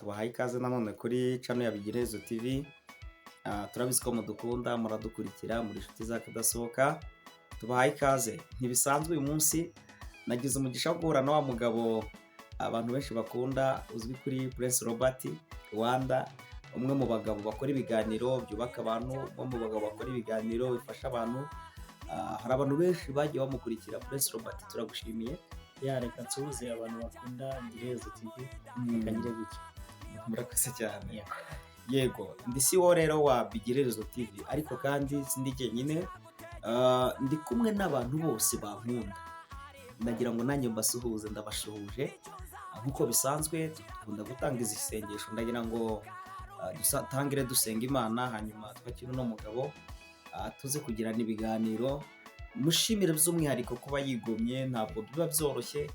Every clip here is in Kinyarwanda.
tubahaye ikaze nanone kuri channel ya Amaherezo TV. Turabizi ko mudukunda muradukurikira muri inshuti zakadasohoka. Tubahaye ikaze. Ntibisanzwe uyu munsi nagize umugisha wo guhura na wa mugabo abantu benshi bakunda uzwi kuri Prince Robert Rwanda, umwe mu bagabo bakora ibiganiro byubaka abantu, umwe mu bagabo bakora ibiganiro bifasha abantu. Hari abantu benshi bagiye bamukurikira. Prince Robert, turagushimiye. Reka nsuhuze abantu bakunda Amaherezo TV bakagire gutya. Murakoze cyane. Yego, ndi CEO rero wa Amaherezo TV, ariko kandi sindi jyenyine, ndi kumwe n'abantu bose bankunda. Ndagira ngo nanjye mbasuhuze, ndabashuhuje. Nkuko bisanzwe dukunda gutanga izi sengesho, ndagira ngo dusatangire dusenga Imana, hanyuma twakire no mugabo tuze kugirana ibiganiro. Mushimire by'umwihariko kuba yigomye, ntabwo biba byoroshye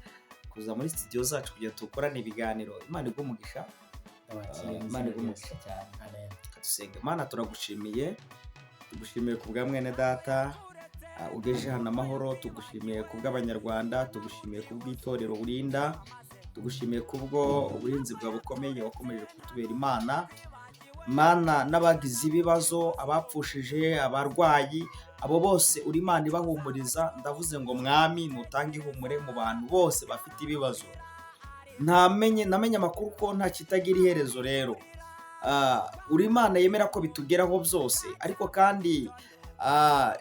kuza muri studio zacu kugira tukorane ibiganiro. Imana igumugisha. Imana igumugisha cyane. Amen. Dusenga. Imana turagushimiye. Tugushimiye ku bwa mwene data ugeje hano amahoro, tugushimiye ku bw'abanyarwanda, tugushimiye ku bw'itorero urinda, tugushimiye kubwo uburinzi bwa bukomeye wakomeje kutubera Imana. Mana, n'abagize ibibazo, abapfushije, abarwayi, abo bose uri Imana ibahumuriza. Ndavuze ngo mwami nutange ihumure mu bantu bose bafite ibibazo. Namenye amakuru ko nta kitagira iherezo rero. Uri Imana yemera ko bitugeraho byose, ariko kandi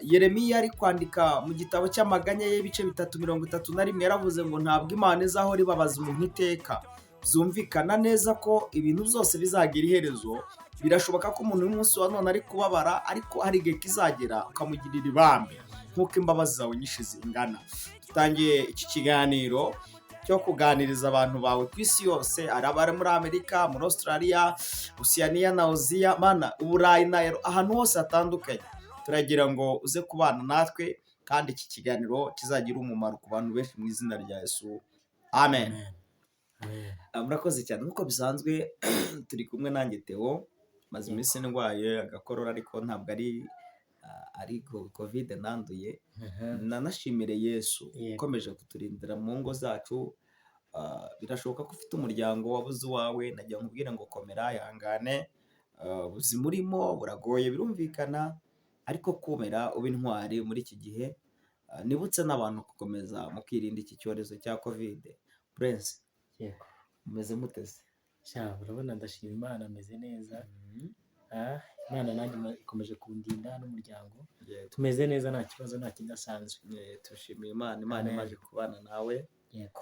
Yeremiya ari kwandika mu gitabo cy'amaganya y'ibice 331 yaravuze ngo ntabwo Imana izaho ribabaza umuntu iteka. Byumvikana neza ko ibintu byose bizagira iherezo. Birashoboka ko umuntu umunsi wa none ari kubabara, ariko hari igihe kizagera ukamugirira ibambe nk'uko imbabazi zawe nyinshi zingana. Tutangiye iki kiganiro cyo kuganiriza abantu bawe ku isi yose, arabari muri Amerika, muri Australia, Oceania na Asia, Mana, Uburayi na ahantu hose hatandukanye. Turagira ngo uze kubana natwe, kandi iki kiganiro kizagira umumaro ku bantu benshi mu izina rya Yesu. Amen. Murakoze cyane. Nkuko bisanzwe turi kumwe nanjye Theo, maze iminsi ndwaye agakorora, ariko ntabwo ari covid nanduye. Nanashimire Yesu ukomeje kuturindira mu ngo zacu. Birashoboka ko ufite umuryango wabuze uwawe, nagira nkubwire ngo komera, yangane. Ubuzima urimo buragoye birumvikana, ariko komera ube intwari muri iki gihe. Nibutse n'abantu gukomeza mukirinda iki cyorezo cya covid. Prince, Yego. mumeze muteze? Urabona ndashima Imana, ameze neza. Imana nanjye ikomeje kundinda n'umuryango. Tumeze neza, nta kibazo, nta kidasanzwe. Tushimiye Imana. Imana imaze kubana nawe. Yego.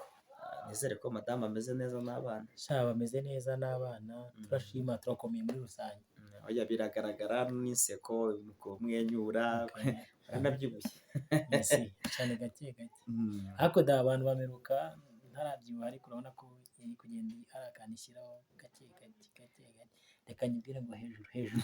Nizere ko madamu ameze neza n'abana. Bameze neza n'abana. Turashima, turakomeye muri rusange. Oya, biragaragara n'inseko, kumwenyura, baranabyibushye. Merci. Cyane gake gake. Ariko abantu bameruka ntarabyibuha, ariko urabona ko iri kugenda arakanishyiraho gake gake. Reka nyibwire ngo hejuru.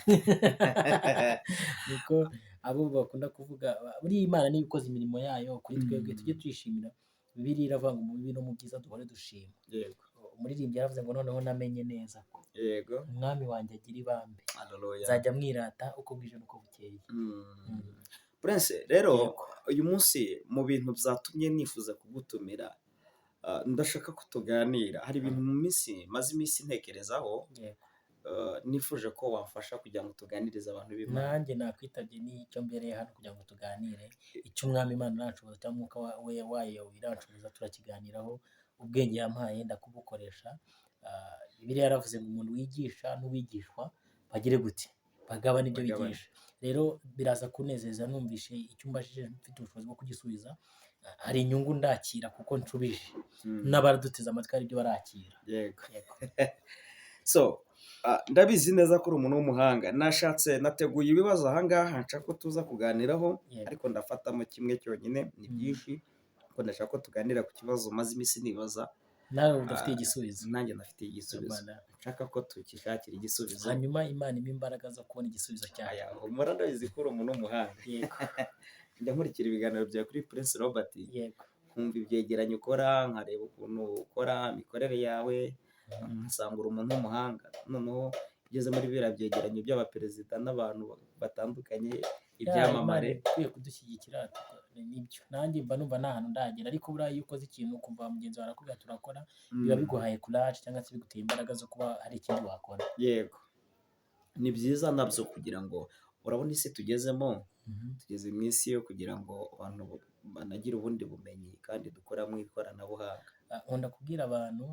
Niko abo bakunda kuvuga. Buri Imana niyo ikoze imirimo yayo kuri twebwe, tujye tuyishimira. Bibiliya iravuga ngo mu bibi no mu byiza duhore dushima. Yego. Umuririmbyi yaravuze ngo noneho namenye neza ko Yego. umwami wanjye agira ibambe. Hallelujah. Nzajya mwirata uko bwije n'uko bukeye. Prince, rero uyu munsi mu bintu byatumye nifuza kugutumira, ndashaka ko tuganira. Hari ibintu mu minsi maze iminsi ntekerezaho, Yego. nifuje ko wafasha kugira ngo tuganirize abantu b'Imana. Nanjye nakwitabye n'icyo mbereye hano kugira ngo tuganire icyo umwami Imana iranshoboza cyangwa umwuka wayo iranshoboza, turakiganiraho. Ubwenge yampaye ndakubukoresha. Bibiliya yaravuze ngo umuntu wigisha n'uwigishwa bagire gute, bagabana ibyo bigisha. Rero biraza kunezeza numvishe icyo umbajije, mfite ubushobozi bwo kugisubiza. Hari inyungu ndakira kuko nshubije, n'abaraduteze amatwi hari ibyo barakira. Yego. So, ndabizi neza ko uri umuntu w'umuhanga. Nateguye ibibazo ahangaha nshaka ko tuza kuganiraho, ariko ndafatamo kimwe cyonyine, ni byinshi, kuko ndashaka ko tuganira ku kibazo maze iminsi nibaza. Nawe udafite igisubizo. Nanjye nafite igisubizo. Nshaka ko tukishakira igisubizo. Hanyuma Imana impa imbaraga zo kubona igisubizo cyayo. Umura ndabizi ko uri umuntu w'umuhanga. Yego. Njya nkurikira ibiganiro byawe kuri Prince Robert. Yego. Nkumva ibyegeranyo ukora, nkareba ukuntu ukora imikorere yawe, nsanga uri umuntu w'umuhanga. Noneho ugeze muri biriya byegeranyo by'abaperezida n'abantu batandukanye, ibyamamare. Ikwiye kudushyigikira nibyo nanjye mba numva nta hantu ndagera, ariko buriya iyo ukoze ikintu ukumva mugenzi wawe arakubwira turakora, biba biguhaye courage cyangwa se biguteye imbaraga zo kuba hari ikindi wakora. yego, ni byiza nabyo kugira ngo urabona isi tugezemo, tugeze mu isi yo kugira ngo abantu banagire ubundi bumenyi kandi dukora mu ikoranabuhanga. Nkunda kubwira abantu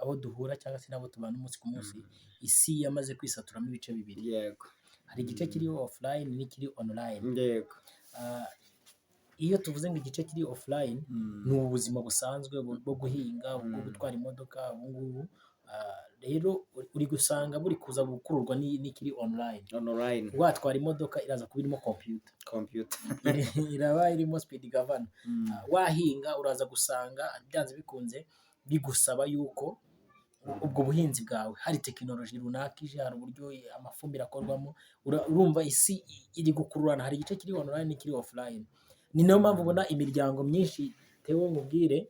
abo duhura cyangwa se n'abo tubana umunsi ku munsi, isi yamaze kwisaturamo ibice bibiri. Yego, Hari igice kiri offline n'ikiri online. yego, Iyo tuvuze ngo igice kiri offline ni ubu buzima busanzwe bwo guhinga, bwo gutwara imodoka, ubu ngubu rero uri gusanga buri kuza gukururwa n'ikiri online. Watwara imodoka iraza kuba irimo computer, iraba irimo speed governor. Wahinga uraza gusanga byanze bikunze bigusaba yuko ubwo buhinzi bwawe hari tekinoloji runaka ije, hari uburyo amafumbire akorwamo. Urumva isi iri gukururana, hari igice kiri online n'ikiri offline. Ni nayo mpamvu ubona imiryango myinshi tewe nkubwire,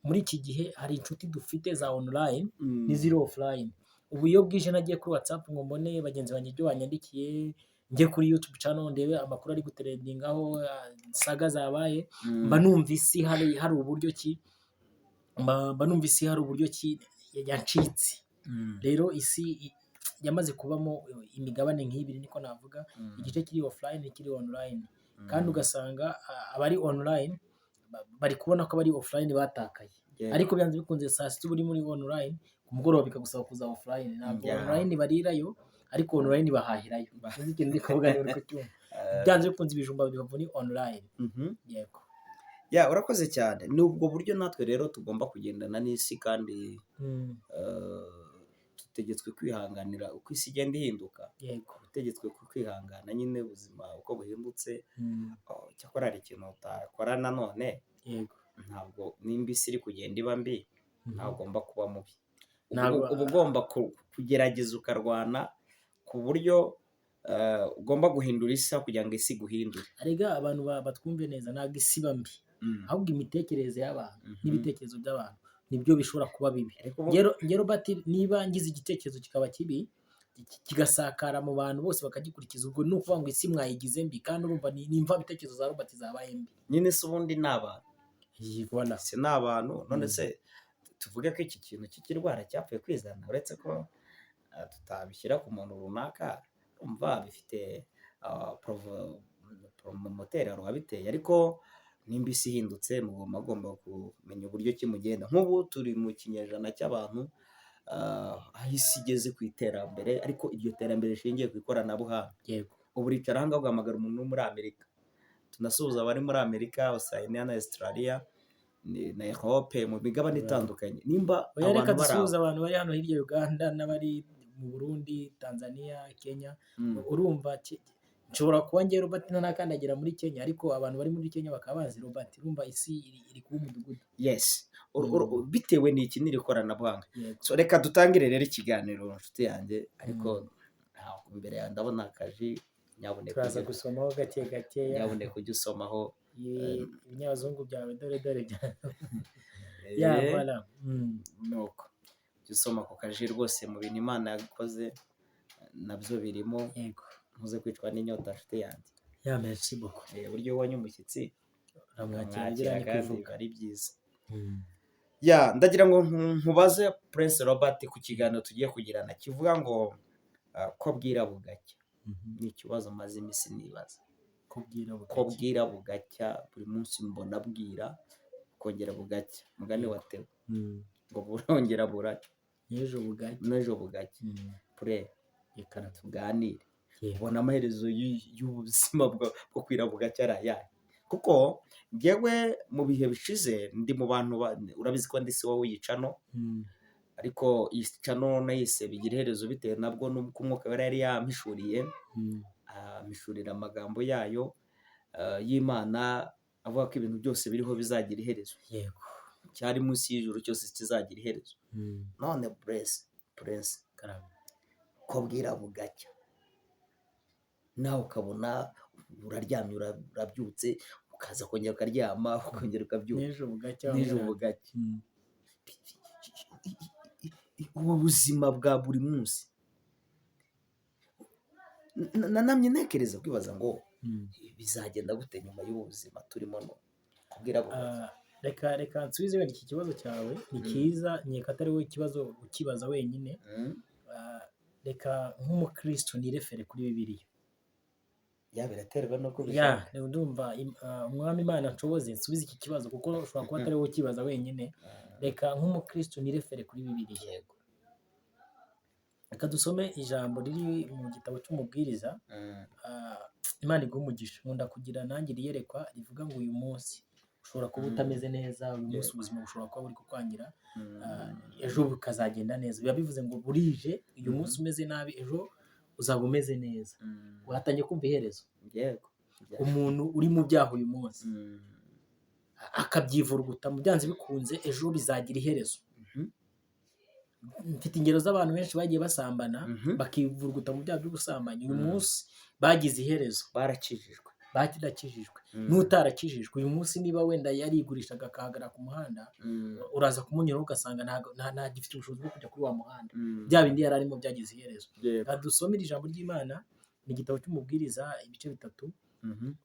muri iki gihe hari inshuti dufite za online n'iziri offline. Ubu iyo bwije nagiye kuri WhatsApp ngo mbone bagenzi banjye ibyo banyandikiye, njye kuri YouTube channel ndebe amakuru ari gutrendingaho, saga zabaye, mba numva isi hari uburyo ki, mba numva isi hari uburyo ki yancitse. Rero isi yamaze kubamo imigabane nk'ibiri niko navuga, igice kiri offline n'ikiri online. Kandi ugasanga abari online bari kubona ko abari offline batakaye, ariko byanze bikunze saa sita uri muri online, ku mugoroba bikagusaba kuza offline. Ntabwo online barirayo, ariko online bahahirayo. Sinzi ikintu ndi kuvuga rero ku cyuma. Byanze bikunze ibijumba biva ni online. Yego. Urakoze cyane. Ni ubwo buryo natwe rero tugomba kugendana n'isi, kandi dutegetswe kwihanganira uko isi igenda ihinduka. Yego. Dutegetswe kwihangana nyine ubuzima uko buhindutse. Cyakora hari ikintu utakora nanone. Yego. Ntabwo nimba isi iri kugenda iba mbi, ntabwo ugomba kuba mubi. Uba ugomba kugerageza ukarwana ku buryo ugomba guhindura isi kugira ngo isi guhindure. Arega abantu batwumve neza, ntabwo isi iba mbi, ahubwo imitekerereze y'abantu n'ibitekerezo by'abantu nibyo bishobora kuba bibi. Ngero bati niba ngize igitekerezo kikaba kibi kigasakara mu bantu bose bakagikurikiza, ubwo ni ukuvuga ngo isi mwayigize mbi, kandi urumva nimva ibitekerezo za Robert zabaye mbi. Nyine se ubundi ni abantu. Voilà. Si ni abantu. None se tuvuge ko iki kintu cy'ikirwara cyapfuye kwizana, uretse ko tutabishyira ku muntu runaka, umva bifite promoteri wabiteye, ariko nimba isi ihindutse mugomba kumenya uburyo kimugenda. Nk'ubu turi mu kinyejana cy'abantu, aho isi igeze ku iterambere, ariko iryo terambere rishingiye ku ikoranabuhanga. Yego. Ubu ricara ahangaha ugahamagara umuntu wo muri Amerika, tunasuhuza abari muri Amerika, Australia na Australia na Europe, mu migabane itandukanye. Nimba reka dusuhuza abantu bari hano hirya Uganda n'abari mu Burundi, Tanzania, Kenya. Urumva nshobora kuba ngiye Robert ntanakandagira muri Kenya, ariko abantu bari muri Kenya bakaba bazi Robert. Urumva isi iri kuba umudugudu. Yes. Bitewe n'iki n'iri koranabuhanga. So reka dutangire rero ikiganiro nshuti yanjye, ariko imbere yawe ndabona akaji, nyabuneka turaza gusomaho gake gake, nyabuneka ujye usomaho ibinyabazungu byawe dore voilà. Nuko ujye usoma ku kaji rwose, mu bintu Imana yakoze nabyo birimo. Yego. Ntuze kwicwa n'inyota nshuti yanjye. Merci beaucoup. Uburyo ubonye umushyitsi uramwakira kandi ari byiza. Ndagira ngo nkubaze Prince Robert ku kiganiro tugiye kugirana kivuga ngo ko bwira bugacya. Ni ikibazo maze iminsi nibaza. Ko bwira bugacya, buri munsi mbona bwira kongera bugacya. Mugani watewe ngo burongera buracya, n'ejo bugacya. Pure reka tuganire, ubona amaherezo y'ubuzima bwo kwira bugacya ari ayahe? Kuko njyewe mu bihe bishize ndi mu bantu urabizi ko ndi se wowe yicano, ariko iyi cano nayise bigira iherezo bitewe nabwo n'uko umwuka yari yampishuriye, amishurira amagambo yayo y'Imana avuga ko ibintu byose biriho bizagira iherezo. Yego. Cyari munsi y'ijuru cyose kizagira iherezo. None Prince ko bwira bugacya, nawe ukabona uraryamye urabyutse, ukaza kongera ukaryama, ukongera ukabyuka, n'ejo bugacya. Ubu buzima bwa buri munsi nanamye ntekereza kwibaza ngo bizagenda gute nyuma y'ubu buzima turimo no kubwira abo bantu. reka nsubize wenda iki kibazo cyawe ni cyiza, nkeka atari wowe ikibazo ukibaza wenyine. Reka nk'umukristo nirefere kuri Bibiliya. Biraterwa nuko ndumva umwami Imana nshoboze nsubize iki kibazo kuko ushobora kuba atari wowe ukibaza wenyine. Reka nk'umukristo nirefere kuri Bibiliya. yego. Reka dusome ijambo riri mu gitabo cy'umubwiriza. Imana iguha umugisha. Nkunda kugira nanjye riyerekwa rivuga ngo uyu munsi ushobora kuba utameze neza, uyu munsi ubuzima bushobora kuba buri kukwangira, ejo bukazagenda neza. Biba bivuze ngo burije, uyu munsi umeze nabi, ejo uzaba umeze neza. Watangiye kumva iherezo. Yego. Umuntu uri mu byaha uyu munsi akabyivuruguta mu byanze bikunze, ejo bizagira iherezo. Mfite ingero z'abantu benshi bagiye basambana bakivuruguta mu byaha by'ubusambanyi, uyu munsi bagize iherezo, barakijijwe. N'utarakijijwe uyu munsi, niba wenda yarigurishaga akahagarara ku muhanda, uraza kumunyuraho ugasanga nta gifite ubushobozi bwo kujya kuri wa muhanda. Bya bindi yari arimo byagize iherezo. Dusomere ijambo ry'Imana, ni igitabo cy'umubwiriza ibice 3.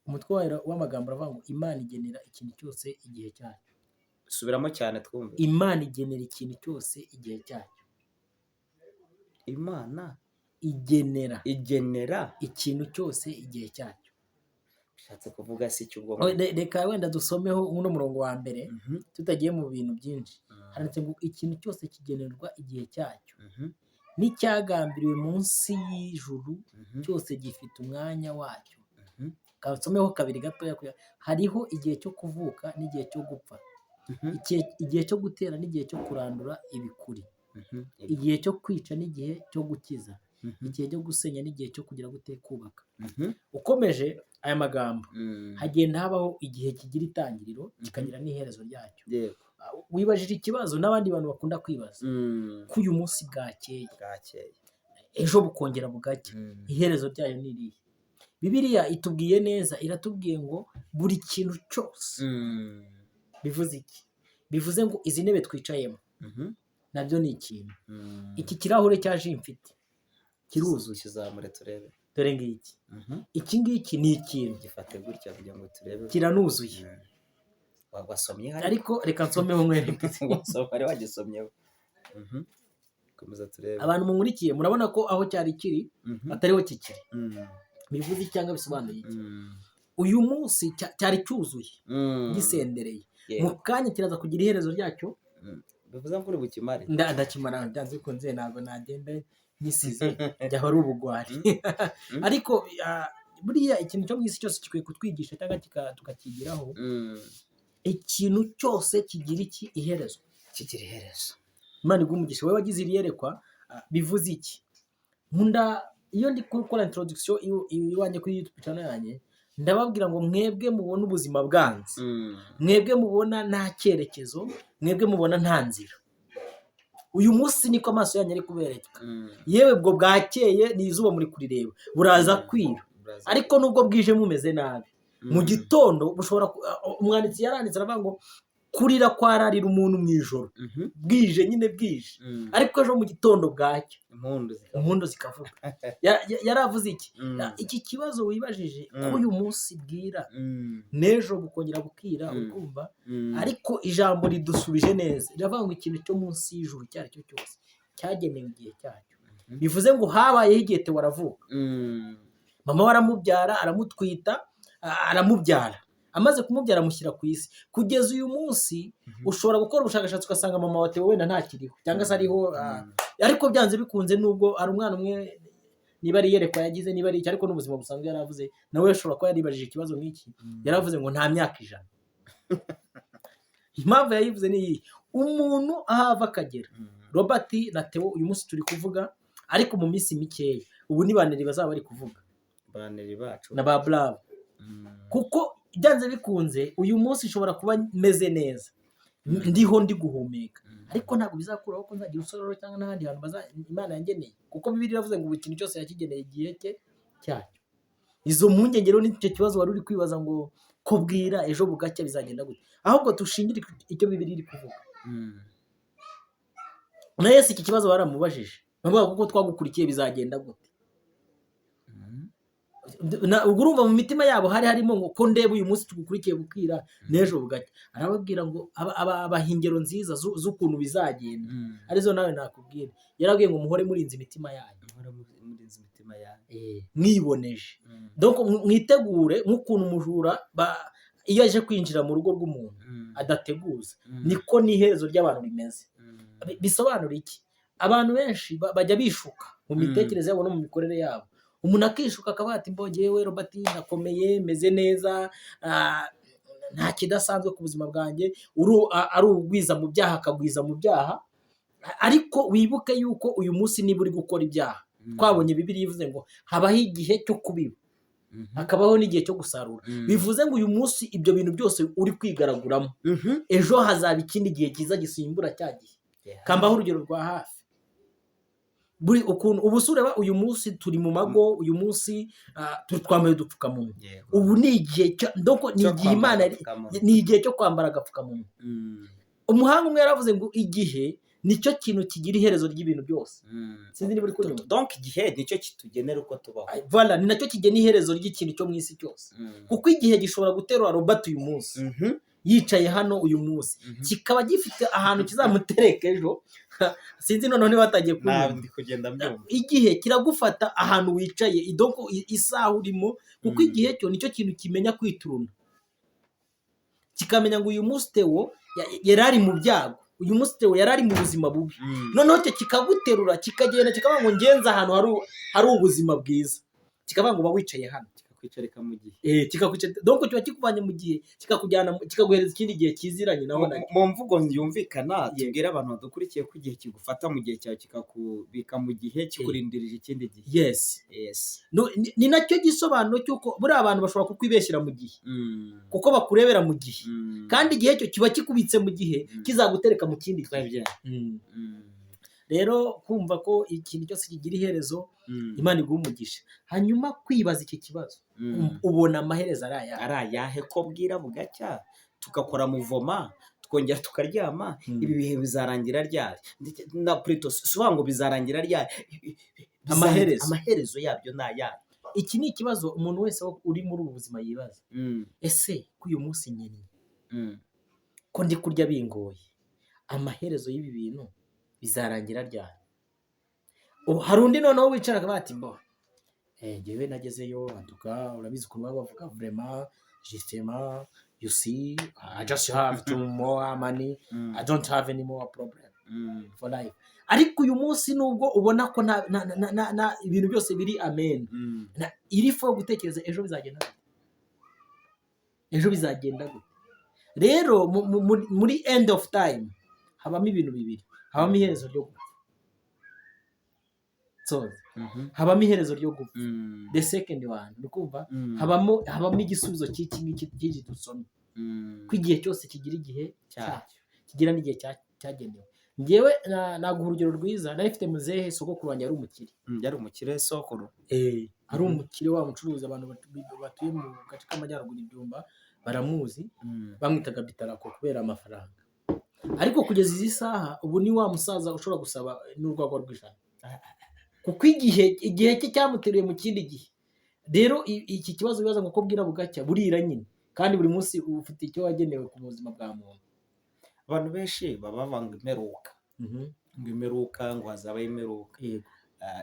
Umutwe w'amagambo aravuga ngo Imana igenera ikintu cyose igihe cyacyo. Subiramo cyane twumve. Imana igenera ikintu cyose igihe cyacyo. Imana igenera ikintu cyose igihe cyacyo. Bishatse kuvuga si cyo ubwo. Reka wenda dusomeho uno murongo wa mbere tutagiye mu bintu byinshi. Handitse ngo ikintu cyose kigenerwa igihe cyacyo, n'icyagambiriwe munsi y'ijuru cyose gifite umwanya wacyo. Kasomeho kabiri gatoya. Hariho igihe cyo kuvuka n'igihe cyo gupfa, igihe cyo gutera n'igihe cyo kurandura ibikuri, igihe cyo kwica n'igihe cyo gukiza, igihe cyo gusenya n'igihe cyo kugira gute kubaka. Ukomeje aya magambo, hagenda habaho igihe kigira itangiriro kikagira n'iherezo ryacyo. Wibajije ikibazo n'abandi bantu bakunda kwibaza, ko uyu munsi bwakeye ejo bukongera bugacya, iherezo ryayo ni irihe? Bibiliya itubwiye neza, iratubwiye ngo buri kintu cyose. Bivuze iki? Bivuze ngo izi ntebe twicayemo nabyo ni ikintu. Iki kirahure cya ji mfite kiruzuye, kizamure turebe. dore ngiki. Iki ngiki ni ikintu. Gifate gutya kugira ngo turebe. Kiranuzuye. Wasomye hari? Ariko reka nsomeho mwereke. Wari wagisomyeho. Komeza turebe. Abantu munkurikiye murabona ko aho cyari kiri atariho kikiri. Bivuze iki cyangwa bisobanuye iki? Uyu munsi cyari cyuzuye gisendereye, mu kanya kiraza kugira iherezo ryacyo. Bivuze ngo uri bukimare. Ndakimara byanze bikunze, ntabwo nagenda nyisize njyaho ari ubugwari. Ariko buriya ikintu cyo mu isi cyose gikwiye kutwigisha cyangwa tukakigiraho. Ikintu cyose kigira iki? Iherezo. Kigira iherezo. Imana iguha umugisha. Wowe wagize iyerekwa, bivuze iki? Iyo ndi gukora introduction iwanjye kuri YouTube channel yanjye, ndababwira ngo mwebwe mubona ubuzima bwanze, mwebwe mubona nta cyerekezo, mwebwe mubona nta nzira, uyu munsi niko amaso yanyu ari kubereka. Yewe bwo bwakeye ni izuba muri kurireba, buraza kwira, ariko nubwo bwije mumeze nabi, mu gitondo bushobora. Umwanditsi yaranditse aravuga ngo kurira kwararira umuntu mu ijoro, bwije nyine bwije, ariko ejo mu gitondo bwacyo impundu zikavuga. Yaravuze iki? Iki kibazo wibajije ko uyu munsi bwira n'ejo bukongera bukira, ukumva. Ariko ijambo ridusubije neza, riravuga ngo ikintu cyo munsi y'ijuru icyo ari cyo cyose cyagenewe igihe cyacyo. Bivuze ngo habayeho igihe Theo aravuka, mama we aramubyara, aramutwita, aramubyara. Amaze kumubyara amushyira ku isi. Kugeza uyu munsi ushobora gukora ubushakashatsi ugasanga mama wa Theo wenda ntakiriho cyangwa se ariho, ariko byanze bikunze nubwo ari umwana umwe, niba ari iyerekwa yagize, niba ari iki, ariko n'ubuzima busanzwe yaravuze. Nawe ashobora kuba yaribajije ikibazo nk'iki, yaravuze ngo nta myaka 100. Impamvu yayivuze ni iyi: umuntu ahava akagera. Robert na Theo uyu munsi turi kuvuga, ariko mu minsi mikeya ubu ni baneri bazaba bari kuvuga, baneri bacu na ba Bravo. Kuko byanze bikunze uyu munsi ushobora kuba meze neza, ndiho ndi guhumeka, ariko ntabwo bizakuraho ko nzagira usororo cyangwa n'ahandi hantu Imana yangeneye, kuko Bibiliya iravuze ngo buri kintu cyose yakigeneye igihe cyacyo. Izo mpungenge rero nicyo kibazo wari uri kwibaza ngo ko bwira ejo bugacya bizagenda gute. Ahubwo tushingire icyo Bibiliya iri kuvuga. Na Yesu iki kibazo baramubajije, bavuga kuko twagukurikiye bizagenda gute. ubwo urumva mu mitima yabo hari harimo ngo ko ndeba uyu munsi tugukurikiye bukira n'ejo bugacya, arababwira ngo abaha ingero nziza z'ukuntu bizagenda, arizo nawe nakubwira. Yarabwiye ngo muhore murinze imitima yanyu, mwiboneje, donc mwitegure nk'ukuntu umujura iyo aje kwinjira mu rugo rw'umuntu adateguza, niko n'iherezo ry'abantu rimeze. Bisobanura iki? Abantu benshi bajya bishuka mu mitekerereze yabo no mu mikorere yabo. Umuntu akishuka akavuga ati mbongewe Robert ndakomeye meze neza, nta kidasanzwe ku buzima bwanjye, ari ugwiza mu byaha akagwiza mu byaha, ariko wibuke yuko uyu munsi niba uri gukora ibyaha, twabonye Bibiliya ivuze ngo habaho igihe cyo kubiba, hakabaho n'igihe cyo gusarura. Bivuze ngo uyu munsi ibyo bintu byose uri kwigaraguramo, ejo hazaba ikindi gihe cyiza gisimbura cya gihe. Kambaho urugero rwa hafi, buri ukuntu ubu ureba uyu munsi turi mu mago, uyu munsi twambaye udupfukamunwa, ubu ni igihe Imana ni igihe cyo kwambara agapfukamunwa. Umuhanga umwe yaravuze ngo igihe nicyo kintu kigira iherezo ry'ibintu byose. Sinzi niba uri kunyumva. Donc igihe nicyo kitugenera uko tubaho. Voilà, ni nacyo kigena iherezo ry'ikintu cyo mu isi cyose. Kuko igihe gishobora guterura Robert uyu munsi, yicaye hano uyu munsi, kikaba gifite ahantu kizamutereka ejo. Sinzi noneho niba batagiye kunyumva. Igihe kiragufata ahantu wicaye, idoko isaha urimo, kuko igihe cyo nicyo kintu kimenya kwituruna, kikamenya ngo uyu munsi Theo yarari mu byago, uyu munsi Theo yarari mu buzima bubi, noneho cyo kikaguterura kikagenda kikavuga ngo ngenza ahantu hari ubuzima bwiza, kikavuga ngo uba wicaye hano, kikakwicarika mu gihe, donc kiba kikuvanye mu gihe kikakujyana kikaguhereza ikindi gihe kiziranye naho. Mu mvugo yumvikana tubwira abantu badukurikiye ko igihe kigufata mu gihe cyawe kikakubika mu gihe kikurindirije ikindi gihe. Yes. Ni nacyo gisobanuro cy'uko buriya abantu bashobora kukwibeshyira mu gihe, kuko bakurebera mu gihe, kandi igihe cyo kiba kikubitse mu gihe kizagutereka mu kindi gihe. Rero kumva ko ikintu cyose kigira iherezo, Imana iguha umugisha. Hanyuma kwibaza iki kibazo, ubona amaherezo ari ayahe? Ko bwira bugacya tugakora muvoma twongera tukaryama, ibi bihe bizarangira ryari? Na plutôt souvent ngo bizarangira ryari? Amaherezo yabyo ni ayahe? Iki ni ikibazo umuntu wese uri muri ubu buzima yibaza. Ese ko uyu munsi nyine ko ndi kurya bingoye, amaherezo y'ibi bintu bizarangira ryari? Hari undi noneho wicara akavuga ati mbo njyewe nagezeyo antuka, urabizi ukuntu baba bavuga vraiment justement you see I just have to more money, I don't have any more problem for life. Ariko uyu munsi nubwo ubona ko na ibintu byose biri amen, iri fo gutekereza ejo bizagenda gute, ejo bizagenda gute. Rero muri end of time habamo ibintu bibiri, habamo iherezo ryo gupfa, habamo iherezo ryo gupfa, the second one nukumva habamo igisubizo cy'iki dusomye, ko igihe cyose kigira igihe cyacyo, kigira n'igihe cyagenewe. Ngewe naguha urugero rwiza, nari mfite muzehe sogokuru wanjye ari umukire. Yari umukire sokuru? Ari umukire, wa mucuruzi abantu batuye mu gace k'amajyaruguru Ibyumba baramuzi, bamwitaga Bitarako kubera amafaranga. Ariko kugeza izi saha ubu ni wa musaza ushobora gusaba n'urwagwa rw'ijana, kuko igihe cye cyamuteruye mu kindi gihe. Rero iki kibazo bibaza ngo ko bwira bugacya burira nyine, kandi buri munsi ufite icyo wagenewe ku buzima bwa muntu. Abantu benshi baba bavanga imperuka, ngo imperuka, ngo hazabaho imperuka.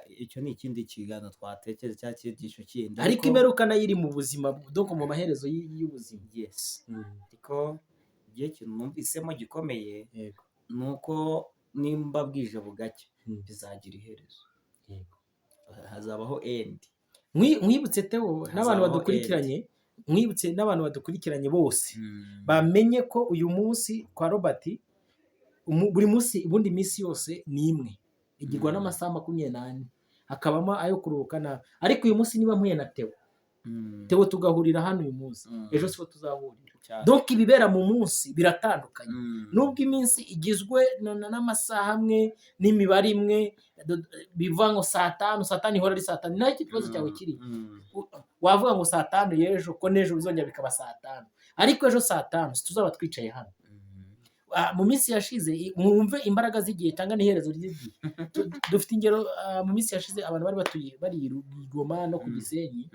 Icyo ni ikindi kiganiro twatekereza cya cyigisho kindi, ariko imperuka nayo iri mu buzima, donc mu maherezo y'ubuzima. Yes. Ariko igihe kintu numvisemo gikomeye nuko nimba bwije bugacya bizagira iherezo, hazabaho end. Mwibutse Theo n'abantu badukurikiranye bose bamenye ko uyu munsi kwa Robert buri munsi ubundi minsi yose ni imwe, igirwa n'amasaha 24, hakabamo ayo kuruhuka ariko uyu munsi niba mpuye na Theo tugahurira hano uyu munsi, ejo siko tuzahurira. Donc ibibera mu munsi biratandukanye, nubwo iminsi igizwe n'amasaha amwe n'imibare imwe, bivuga ngo saa 5 ihora ari saa 5, nta kibazo cyawe kiri. Wavuga ngo saa 5 y'ejo ko n'ejo bizongera bikaba saa 5, ariko ejo saa 5 tuzaba twicaye hano. mu minsi yashize mwumve imbaraga z'igihe cyangwa n'iherezo ry'igihe. Dufite ingero mu minsi yashize abantu bari batuye bari i Goma no ku Gisenyi,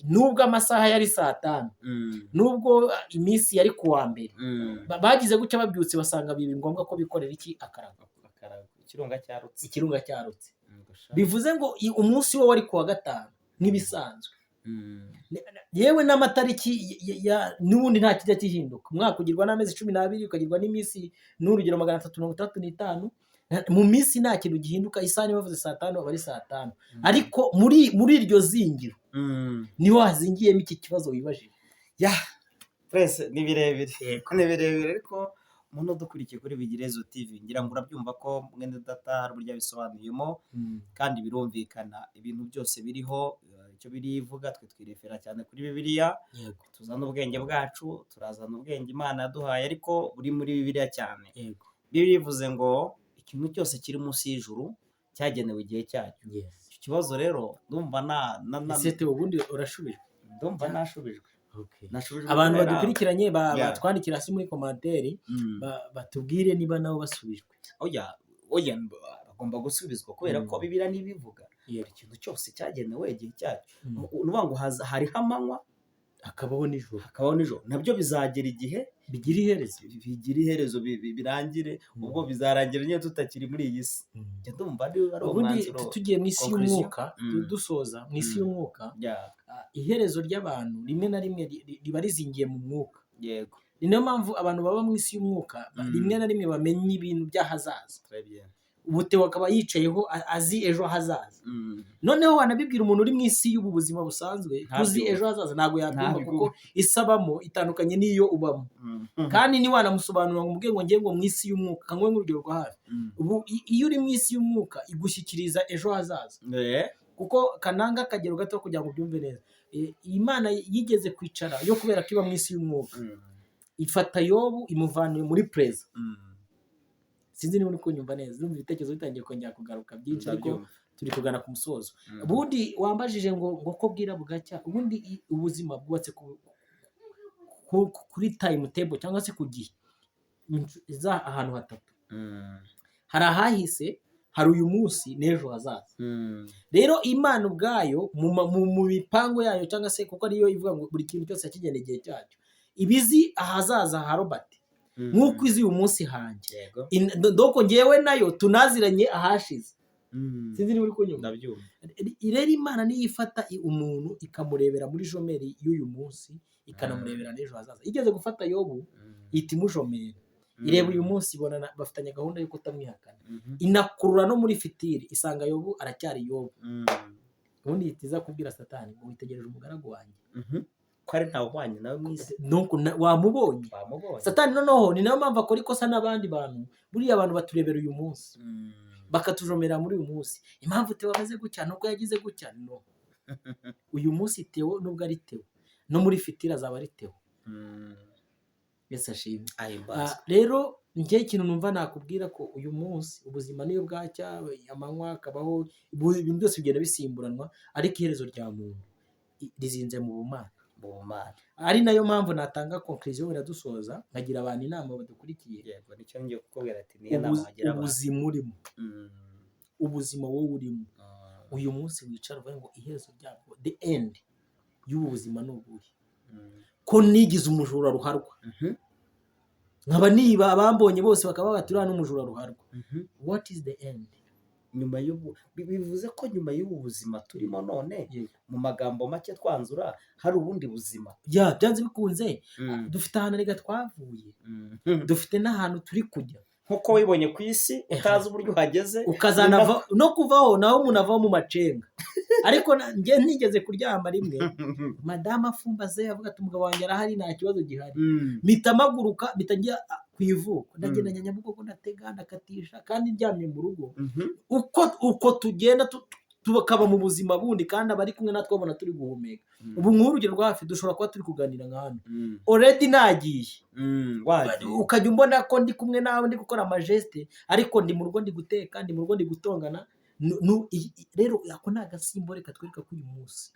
nubwo amasaha yari 5:00, nubwo iminsi yari ku wa mbere, bagize gutya babyutse basanga bibi ngombwa ko bikorera iki akarago, ikirunga cyarutse. Bivuze ngo umunsi wo wari ku wa 5 nk'ibisanzwe. Yewe n'amatariki n'ubundi nta kijya kihinduka. Umwaka ugirwa n'amezi 12, ukagirwa n'iminsi n'urugero 365. Mu minsi nta kintu gihinduka. Isaha niba bavuze 5:00 aba ari 5:00, ariko muri iryo zingiro niho hazingiyemo iki kibazo wibajije. Prince ni birebire ariko umuntu udukurikiye kuri Bigirezo TV ngira ngo urabyumva ko mwene data hari uburyo bisobanuyemo, kandi birumvikana ibintu byose biriho icyo birivuga. Twe twirefera cyane kuri Bibiliya, tuzana ubwenge bwacu, turazana ubwenge Imana yaduhaye, ariko buri muri Bibiliya cyane. Bibiliya ivuze ngo ikintu cyose kiri munsi y'ijuru cyagenewe igihe cyacyo. Icyo kibazo rero ndumva Sete ubundi urashubijwe. Ndumva nashubijwe. Abantu badukurikiranye batwandikira hasi muri komanteri batubwire niba nabo basubijwe. Oya bagomba gusubizwa kubera ko Bibiliya nibivuga ikintu cyose cyagenewe igihe cyacyo. Nuvuga ngo hariho amanywa hakabaho nijoro, nabyo bizagera igihe bigira iherezo birangire. Ubwo bizarangira nyine tutakiri muri iyi si. Ndumva ari umwanzuro. Tugiye mu isi y'umwuka, dusoza mu isi y'umwuka, iherezo ry'abantu rimwe na rimwe riba rizingiye mu mwuka. Yego, ni nayo mpamvu abantu baba mu isi y'umwuka rimwe na rimwe bamenya ibintu by'ahazaza. Ubuteo akaba yicayeho azi ejo hazaza. Noneho wanabibwira umuntu uri mu isi y'ubu buzima busanzwe uzi ejo hazaza ntabwo yabyumva, kuko isabamo itandukanye n'iyo ubamo. Kandi ni wanamusobanurira ngo umubwire ngo ngiye ngo mu isi y'umwuka, kangwe nk'urugero rwa hafi. Ubu iyo uri mu isi y'umwuka igushyikiriza ejo hazaza, kuko kananga akagero gato kugira ngo ubyumve neza. Imana yigeze kwicara yo kubera ko iba mu isi y'umwuka, ifata Yobu imuvaniye muri preza. Sinzi niba uri kunyumva neza, ndumva ibitekerezo bitangiye kongera kugaruka byinshi, ariko turi kugana ku musozo. Ubundi wambajije ngo ko bwira bugacya. Ubundi ubuzima bwubatse kuri time table cyangwa se ku gihe za ahantu hatatu. Hari ahahise, hari uyu munsi n'ejo hazaza. Rero Imana ubwayo mu mipango yayo cyangwa se kuko ariyo ivuga ngo buri kintu cyose kigenda igihe cyacyo, ibizi ahazaza ha Robert nk'uko izi uyu munsi hanjye. Doko ngewe nayo tunaziranye ahashize. Sinzi niba uri kunyumva. Rero Imana niyo ifata umuntu ikamurebera muri jomeri y'uyu munsi, ikanamurebera n'ejo hazaza. Igeze gufata Yobu yita imujomera, ireba uyu munsi ibona bafitanye gahunda yo kutamwihakana, inakurura no muri fitiri isanga Yobu aracyari Yobu. Ubundi yitiza kubwira Satani ngo witegereje umugaragu wanjye ko ari ntawe uhwanye nawe mwisi. Nuko wamubonye. Satani noneho ni nayo mpamvu akora ikosa n'abandi bantu. Buriya abantu baturebera uyu munsi bakatujomera muri uyu munsi. Impamvu Theo ameze gutya nuko yagize gutya, no. Uyu munsi Theo nubwo ari Theo, no muri fitira azaba ari Theo. Yesu ashimwe. Rero njye ikintu numva nakubwira ko uyu munsi ubuzima niyo bwacya, amanywa akabaho, ibintu byose bigenda bisimburanwa, ariko iherezo rya muntu rizinze mu bumana. Ari nayo mpamvu natanga conclusion iradusoza, nkagira abantu inama badukurikiye. Yego, nicyo ngiye kukubwira ati niyo nama wagira abantu. Ubuzima urimo, ubuzima wowe urimo, uyu munsi wicara uvuga ngo iherezo ryabwo, the end y'ubu buzima ni ubuhe? Ko nigize umujura ruharwa, nkaba niba abambonye bose bakaba batura n'umujura ruharwa. What is the end? Nyuma bivuze ko nyuma y'ubu buzima turimo none, mu magambo make twanzura hari ubundi buzima. Byanze bikunze dufite ahantu rega twavuye, dufite n'ahantu turi kujya. Nkuko wibonye ku isi utazi uburyo uhageze, ukazanava no kuvaho naho umuntu ava mu macenga. Ariko njye ntigeze kuryama rimwe, madama afumbaze avuga ati umugabo wanjye arahari nta kibazo gihari. Mitamaguruka bitajya kwivuko, ndagenda Nyabugogo ndatega ndakatisha kandi ndyamye mu rugo. Uko tugenda tukaba mu buzima bundi, kandi abari kumwe natwe babona turi guhumeka. Ubu nk'urugero rwa hafi dushobora kuba turi kuganira nka hano, already nagiye, ukajya umbona ko ndi kumwe nawe ndi gukora amajeste, ariko ndi mu rugo ndi guteka, ndi mu rugo ndi gutongana. Rero ako ni agasimbole katwereka ko uyu munsi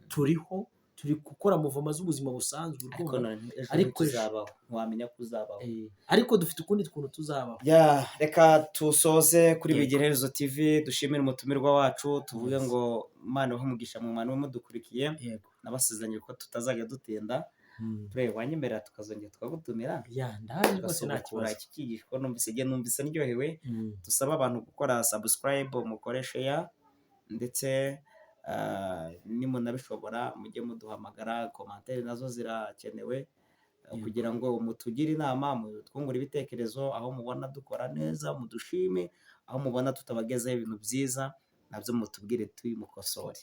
turiho, turi gukora muvoma z'ubuzima busanzwe ariko urumva none ejo ariko ntituzabaho ntiwamenya ko uzabaho. ariko dufite ukundi kuntu tuzabaho. Reka tusoze kuri Yego. Amaherezo TV dushimire umutumirwa wacu tuvuge Yes. ngo Imana ibahe umugisha mu bantu mudukurikiye, Yego. nabasezeranye ko tutazajya dutinda wanyemerera tukazongera tukagutumira ndaje rwose nta tugasubukura kibazo. iki cyigisho. Numvise ndyohewe. Dusaba abantu gukora subscribe, mukore share, ndetse nimunabishobora mujye muduhamagara, commentaire nazo zirakenewe kugira ngo mutugire inama, mutwungure ibitekerezo, aho mubona dukora neza mudushime, aho mubona tutabagezaho ibintu byiza nabyo mutubwire tubimukosore.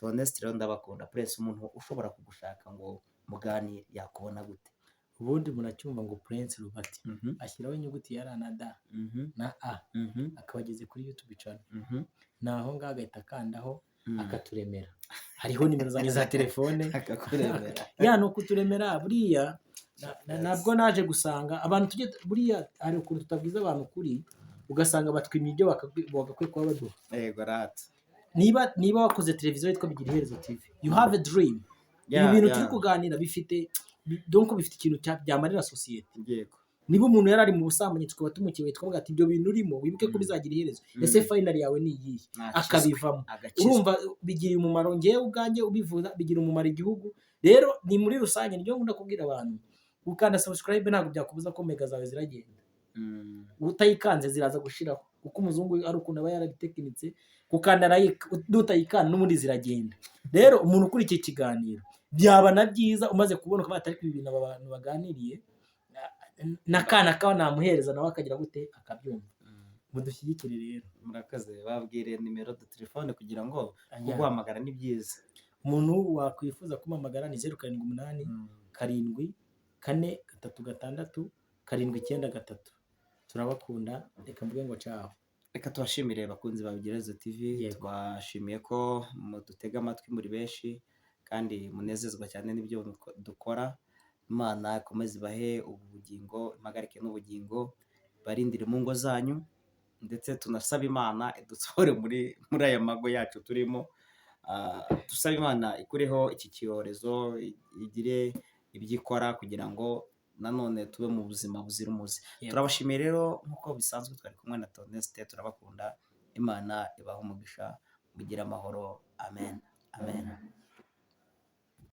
Honest rero ndabakunda. Prince, umuntu ushobora kugushaka ngo muganire yakubona gute? Ubundi muracyumva ngo Prince Robert ashyiraho inyuguti ya R na D na A akaba ageze kuri YouTube channel, naho ngaho agahita akandaho akaturemera. Hariho nimero zanjye za telefone akakuremera. ni ukuturemera. Buriya nabwo naje gusanga abantu buriya hari ukuntu tutabwiza abantu kuri, ugasanga batwimye ibyo bagakwiye kuba baduha. Yego rata. Niba wakoze televiziyo yitwa Amaherezo TV, you have a dream. Ibi bintu turi kuganira bifite ikintu byamarira sosiyete. Yego. Niba umuntu yari ari mu busambanyi tukaba tumukiwe twavuga ati ibyo bintu urimo wibuke ko bizagira iherezo, ese final yawe ni iyihe? Akabivamo. Urumva bigiriye umumaro ngewe ubwanjye ubivuza, bigira umumaro igihugu. Rero ni muri rusange nibyo nkunda kubwira abantu, ukanda subscribe ntabwo byakubuza ko mega zawe ziragenda. Utayikanze ziraza gushiraho kuko umuzungu ari ukuntu aba yarabitekinitse, gukanda utayikanda n'ubundi ziragenda. Rero umuntu ukurikiye ikiganiro byaba na byiza umaze kubona ko batari ibi bintu abantu baganiriye, n'akana kawe namuhereza nawe akagira gute akabyumva. Mudushyigikire rero. Murakaze. Babwire nimero de telefone kugira ngo kuguhamagara ni byiza. Umuntu wakwifuza kumamagara ni 078 7 4 3 6 turabakunda. Reka mvuge ngo ciao. Reka tubashimire bakunzi ba Amaherezo TV. Twashimiye ko mudutega amatwi muri benshi kandi munezezwa cyane n'ibyo dukora. Imana ikomeze ibahe ubugingo, impagarike n'ubugingo, barindire mu ngo zanyu, ndetse tunasaba Imana idusohore muri aya mago yacu turimo. Dusaba Imana ikureho iki cyorezo, igire ibyikora kugira ngo nanone tube mu buzima buzira umuze. Turabashimiye rero nk'uko bisanzwe twari kumwe na Honest, turabakunda. Imana ibahe umugisha, mugire amahoro. Amen. Amen.